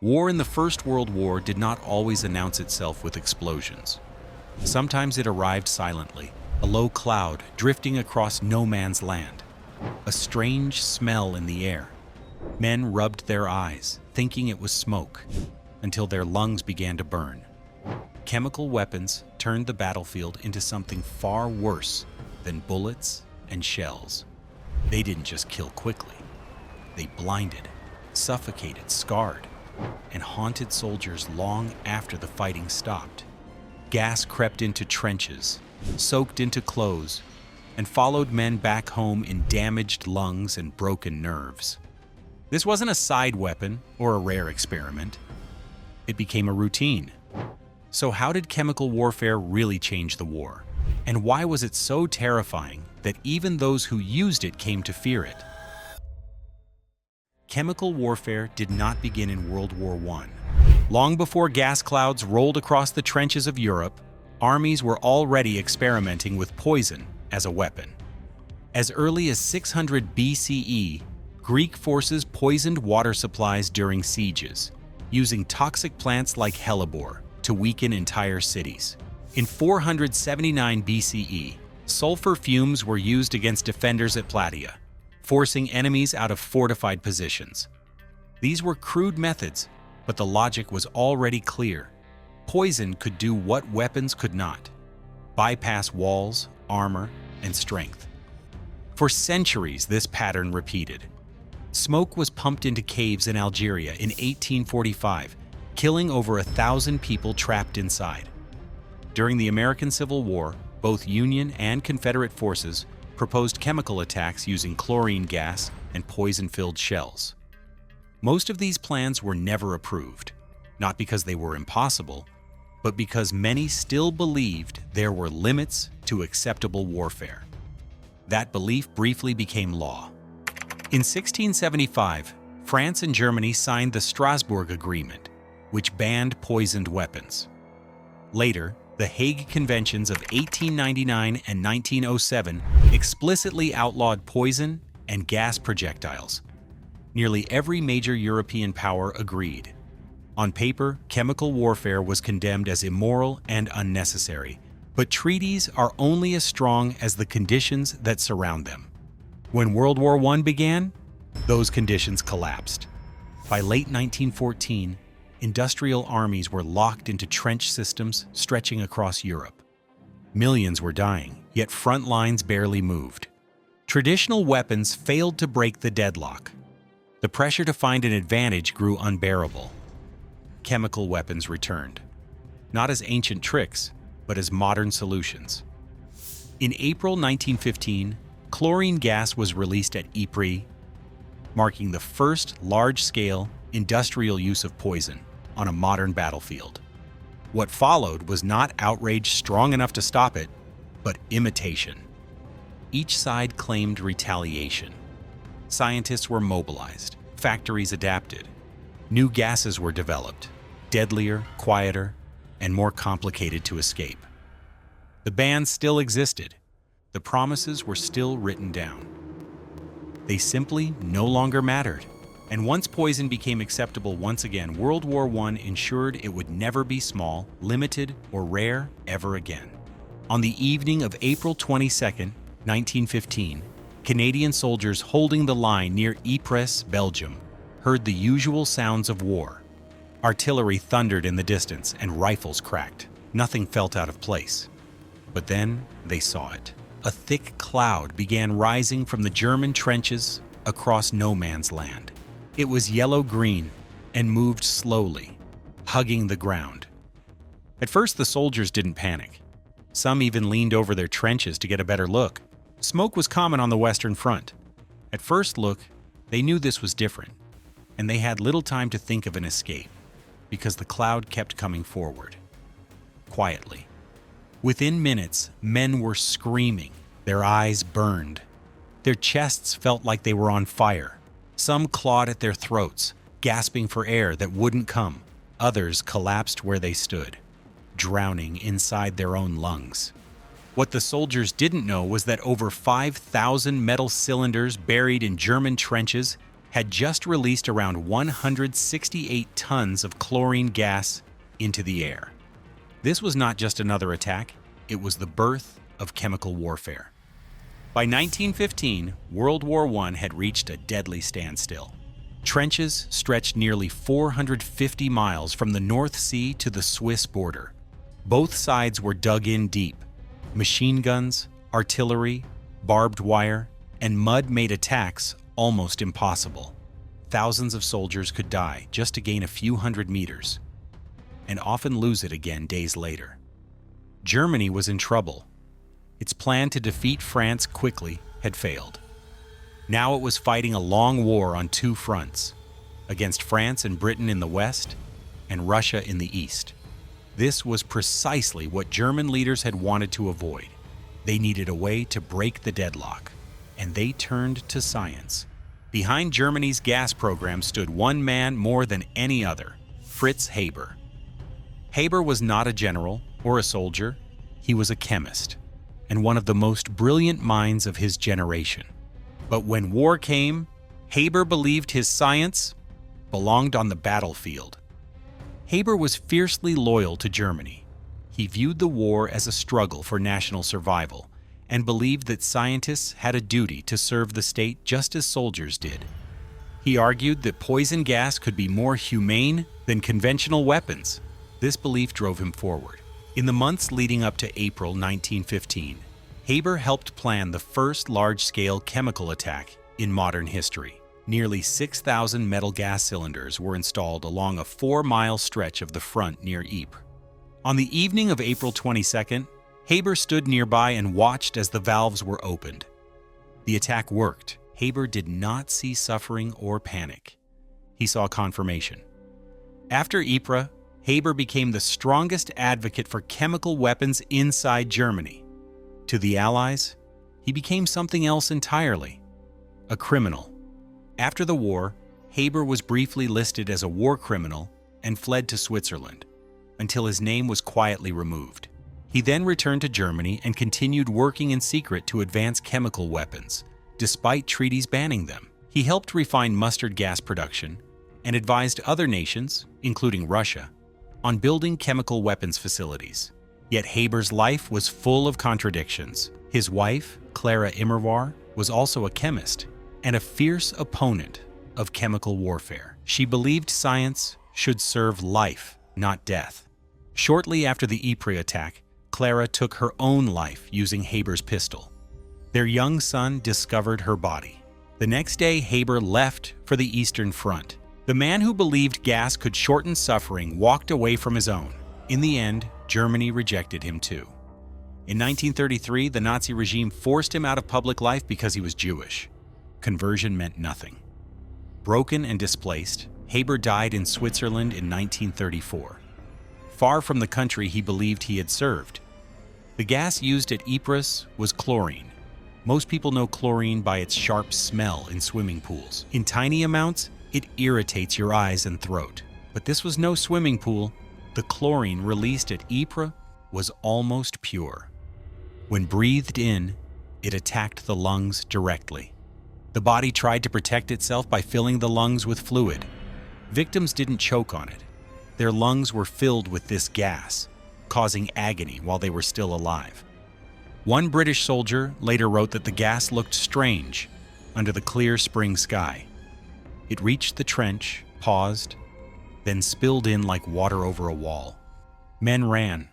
War in the First World War did not always announce itself with explosions. Sometimes it arrived silently, a low cloud drifting across no man's land. A strange smell in the air. Men rubbed their eyes, thinking it was smoke, until their lungs began to burn. Chemical weapons turned the battlefield into something far worse than bullets and shells. They didn't just kill quickly. They blinded, suffocated, scarred, and haunted soldiers long after the fighting stopped. Gas crept into trenches, soaked into clothes, and followed men back home in damaged lungs and broken nerves. This wasn't a side weapon or a rare experiment. It became a routine. So how did chemical warfare really change the war? And why was it so terrifying that even those who used it came to fear it? Chemical warfare did not begin in World War I. Long before gas clouds rolled across the trenches of Europe, armies were already experimenting with poison as a weapon. As early as 600 BCE, Greek forces poisoned water supplies during sieges, using toxic plants like hellebore to weaken entire cities. In 479 BCE, sulfur fumes were used against defenders at Plataea, forcing enemies out of fortified positions. These were crude methods, but the logic was already clear. Poison could do what weapons could not: bypass walls, armor, and strength. For centuries, this pattern repeated. Smoke was pumped into caves in Algeria in 1845, killing over 1,000 people trapped inside. During the American Civil War, both Union and Confederate forces proposed chemical attacks using chlorine gas and poison-filled shells. Most of these plans were never approved, not because they were impossible, but because many still believed there were limits to acceptable warfare. That belief briefly became law. In 1675, France and Germany signed the Strasbourg Agreement, which banned poisoned weapons. Later, the Hague Conventions of 1899 and 1907 explicitly outlawed poison and gas projectiles. Nearly every major European power agreed. On paper, chemical warfare was condemned as immoral and unnecessary, but treaties are only as strong as the conditions that surround them. When World War I began, those conditions collapsed. By late 1914, industrial armies were locked into trench systems stretching across Europe. Millions were dying, yet front lines barely moved. Traditional weapons failed to break the deadlock. The pressure to find an advantage grew unbearable. Chemical weapons returned, not as ancient tricks, but as modern solutions. In April 1915, chlorine gas was released at Ypres, marking the first large-scale industrial use of poison on a modern battlefield. What followed was not outrage strong enough to stop it, but imitation. Each side claimed retaliation. Scientists were mobilized, factories adapted. New gases were developed, deadlier, quieter, and more complicated to escape. The bans still existed. The promises were still written down. They simply no longer mattered. And once poison became acceptable once again, World War I ensured it would never be small, limited, or rare ever again. On the evening of April 22, 1915, Canadian soldiers holding the line near Ypres, Belgium, heard the usual sounds of war. Artillery thundered in the distance and rifles cracked. Nothing felt out of place. But then they saw it. A thick cloud began rising from the German trenches across no man's land. It was yellow-green and moved slowly, hugging the ground. At first, the soldiers didn't panic. Some even leaned over their trenches to get a better look. Smoke was common on the Western Front. At first look, they knew this was different, and they had little time to think of an escape, because the cloud kept coming forward. Quietly. Within minutes, men were screaming. Their eyes burned. Their chests felt like they were on fire. Some clawed at their throats, gasping for air that wouldn't come. Others collapsed where they stood, drowning inside their own lungs. What the soldiers didn't know was that over 5,000 metal cylinders buried in German trenches had just released around 168 tons of chlorine gas into the air. This was not just another attack, it was the birth of chemical warfare. By 1915, World War I had reached a deadly standstill. Trenches stretched nearly 450 miles from the North Sea to the Swiss border. Both sides were dug in deep. Machine guns, artillery, barbed wire, and mud made attacks almost impossible. Thousands of soldiers could die just to gain a few hundred meters, and often lose it again days later. Germany was in trouble. Its plan to defeat France quickly had failed. Now it was fighting a long war on two fronts, against France and Britain in the west, and Russia in the east. This was precisely what German leaders had wanted to avoid. They needed a way to break the deadlock, and they turned to science. Behind Germany's gas program stood one man more than any other, Fritz Haber. Haber was not a general or a soldier, he was a chemist, and one of the most brilliant minds of his generation. But when war came, Haber believed his science belonged on the battlefield. Haber was fiercely loyal to Germany. He viewed the war as a struggle for national survival and believed that scientists had a duty to serve the state just as soldiers did. He argued that poison gas could be more humane than conventional weapons. This belief drove him forward. In the months leading up to April 1915, Haber helped plan the first large-scale chemical attack in modern history. Nearly 6,000 metal gas cylinders were installed along a 4-mile stretch of the front near Ypres. On the evening of April 22nd, Haber stood nearby and watched as the valves were opened. The attack worked. Haber did not see suffering or panic. He saw confirmation. After Ypres, Haber became the strongest advocate for chemical weapons inside Germany. To the Allies, he became something else entirely, a criminal. After the war, Haber was briefly listed as a war criminal and fled to Switzerland, until his name was quietly removed. He then returned to Germany and continued working in secret to advance chemical weapons, despite treaties banning them. He helped refine mustard gas production and advised other nations, including Russia, on building chemical weapons facilities. Yet Haber's life was full of contradictions. His wife, Clara Immerwahr, was also a chemist and a fierce opponent of chemical warfare. She believed science should serve life, not death. Shortly after the Ypres attack, Clara took her own life using Haber's pistol. Their young son discovered her body. The next day, Haber left for the Eastern Front. The man who believed gas could shorten suffering walked away from his own. In the end, Germany rejected him too. In 1933, the Nazi regime forced him out of public life because he was Jewish. Conversion meant nothing. Broken and displaced, Haber died in Switzerland in 1934. Far from the country he believed he had served. The gas used at Ypres was chlorine. Most people know chlorine by its sharp smell in swimming pools. In tiny amounts, it irritates your eyes and throat. But this was no swimming pool. The chlorine released at Ypres was almost pure. When breathed in, it attacked the lungs directly. The body tried to protect itself by filling the lungs with fluid. Victims didn't choke on it. Their lungs were filled with this gas, causing agony while they were still alive. One British soldier later wrote that the gas looked strange under the clear spring sky. It reached the trench, paused, then spilled in like water over a wall. Men ran.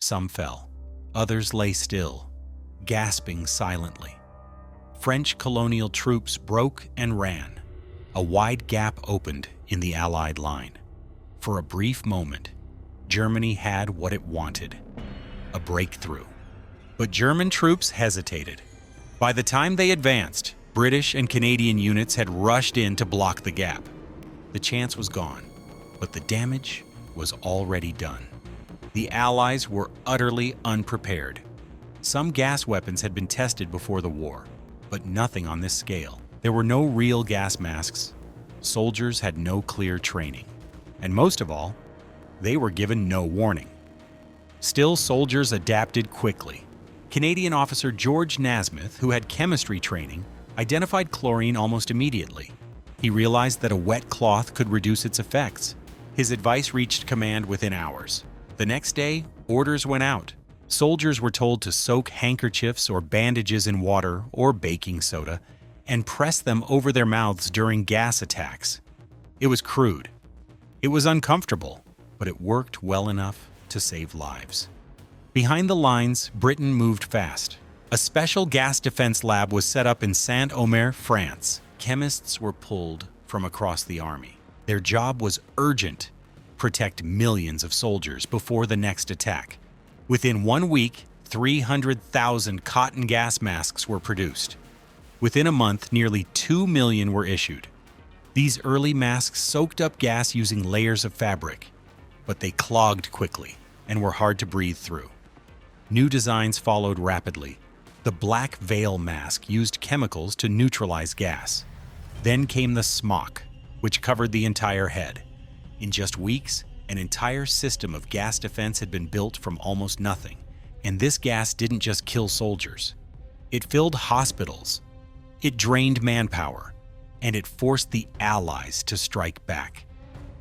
Some fell. Others lay still, gasping silently. French colonial troops broke and ran. A wide gap opened in the Allied line. For a brief moment, Germany had what it wanted, a breakthrough. But German troops hesitated. By the time they advanced, British and Canadian units had rushed in to block the gap. The chance was gone, but the damage was already done. The Allies were utterly unprepared. Some gas weapons had been tested before the war, but nothing on this scale. There were no real gas masks. Soldiers had no clear training. And most of all, they were given no warning. Still, soldiers adapted quickly. Canadian officer George Nasmyth, who had chemistry training, identified chlorine almost immediately. He realized that a wet cloth could reduce its effects. His advice reached command within hours. The next day, orders went out. Soldiers were told to soak handkerchiefs or bandages in water or baking soda and press them over their mouths during gas attacks. It was crude. It was uncomfortable, but it worked well enough to save lives. Behind the lines, Britain moved fast. A special gas defense lab was set up in Saint-Omer, France. Chemists were pulled from across the army. Their job was urgent: protect millions of soldiers before the next attack. Within 1 week, 300,000 cotton gas masks were produced. Within a month, nearly 2 million were issued. These early masks soaked up gas using layers of fabric, but they clogged quickly and were hard to breathe through. New designs followed rapidly. The black veil mask used chemicals to neutralize gas. Then came the smock, which covered the entire head. In just weeks, an entire system of gas defense had been built from almost nothing. And this gas didn't just kill soldiers. It filled hospitals. It drained manpower. And it forced the Allies to strike back.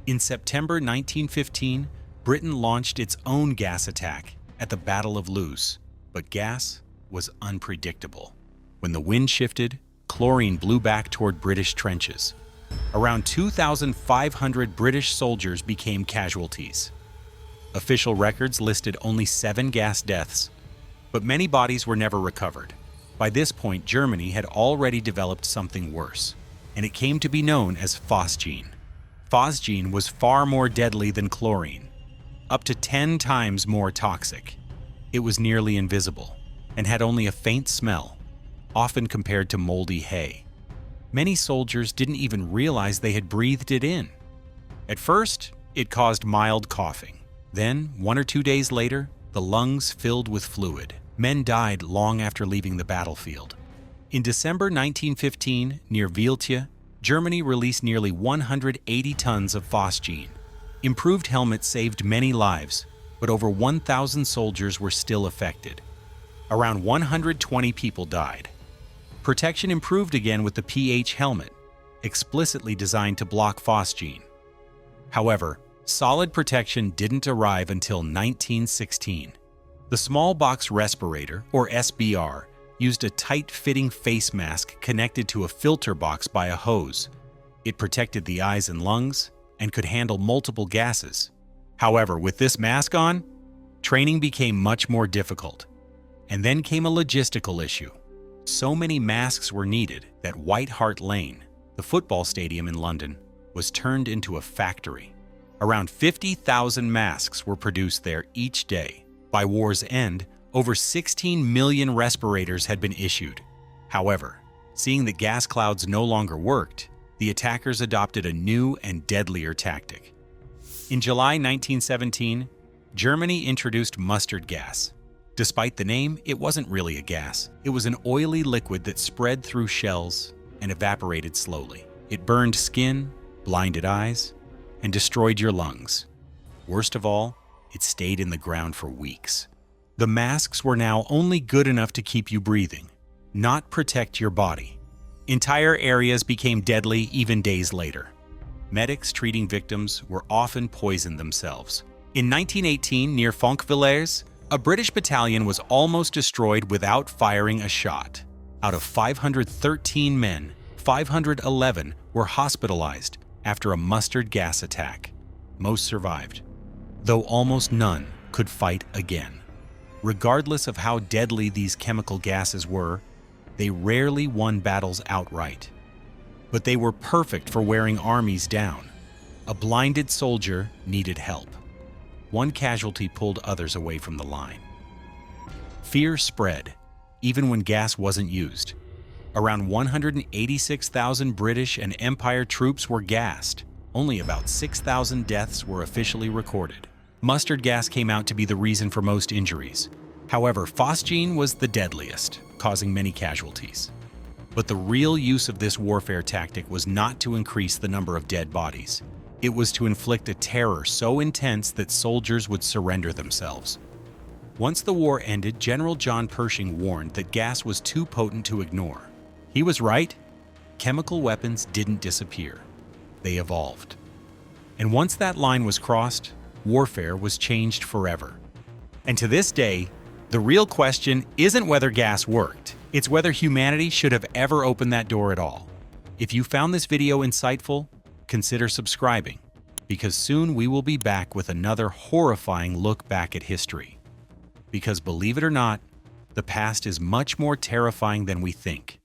In September 1915, Britain launched its own gas attack at the Battle of Loos. But gas was unpredictable. When the wind shifted, chlorine blew back toward British trenches. Around 2,500 British soldiers became casualties. Official records listed only 7 gas deaths, but many bodies were never recovered. By this point, Germany had already developed something worse, and it came to be known as phosgene. Phosgene was far more deadly than chlorine, up to 10 times more toxic. It was nearly invisible and had only a faint smell, often compared to moldy hay. Many soldiers didn't even realize they had breathed it in. At first, it caused mild coughing. Then, 1 or 2 days later, the lungs filled with fluid. Men died long after leaving the battlefield. In December 1915, near Ypres, Germany released nearly 180 tons of phosgene. Improved helmets saved many lives, but over 1,000 soldiers were still affected. Around 120 people died. Protection improved again with the PH helmet, explicitly designed to block phosgene. However, solid protection didn't arrive until 1916. The small box respirator, or SBR, used a tight-fitting face mask connected to a filter box by a hose. It protected the eyes and lungs and could handle multiple gases. However, with this mask on, training became much more difficult. And then came a logistical issue. So many masks were needed that White Hart Lane, the football stadium in London, was turned into a factory. Around 50,000 masks were produced there each day. By war's end, over 16 million respirators had been issued. However, seeing that gas clouds no longer worked, the attackers adopted a new and deadlier tactic. In July 1917, Germany introduced mustard gas. Despite the name, it wasn't really a gas. It was an oily liquid that spread through shells and evaporated slowly. It burned skin, blinded eyes, and destroyed your lungs. Worst of all, it stayed in the ground for weeks. The masks were now only good enough to keep you breathing, not protect your body. Entire areas became deadly even days later. Medics treating victims were often poisoned themselves. In 1918, near Foncvillers, a British battalion was almost destroyed without firing a shot. Out of 513 men, 511 were hospitalized after a mustard gas attack. Most survived, though almost none could fight again. Regardless of how deadly these chemical gases were, they rarely won battles outright. But they were perfect for wearing armies down. A blinded soldier needed help. One casualty pulled others away from the line. Fear spread, even when gas wasn't used. Around 186,000 British and Empire troops were gassed. Only about 6,000 deaths were officially recorded. Mustard gas came out to be the reason for most injuries. However, phosgene was the deadliest, causing many casualties. But the real use of this warfare tactic was not to increase the number of dead bodies. It was to inflict a terror so intense that soldiers would surrender themselves. Once the war ended, General John Pershing warned that gas was too potent to ignore. He was right. chemical weapons didn't disappear. They evolved. And once that line was crossed, warfare was changed forever. And to this day, the real question isn't whether gas worked, it's whether humanity should have ever opened that door at all. If you found this video insightful, consider subscribing, because soon we will be back with another horrifying look back at history. Because believe it or not, the past is much more terrifying than we think.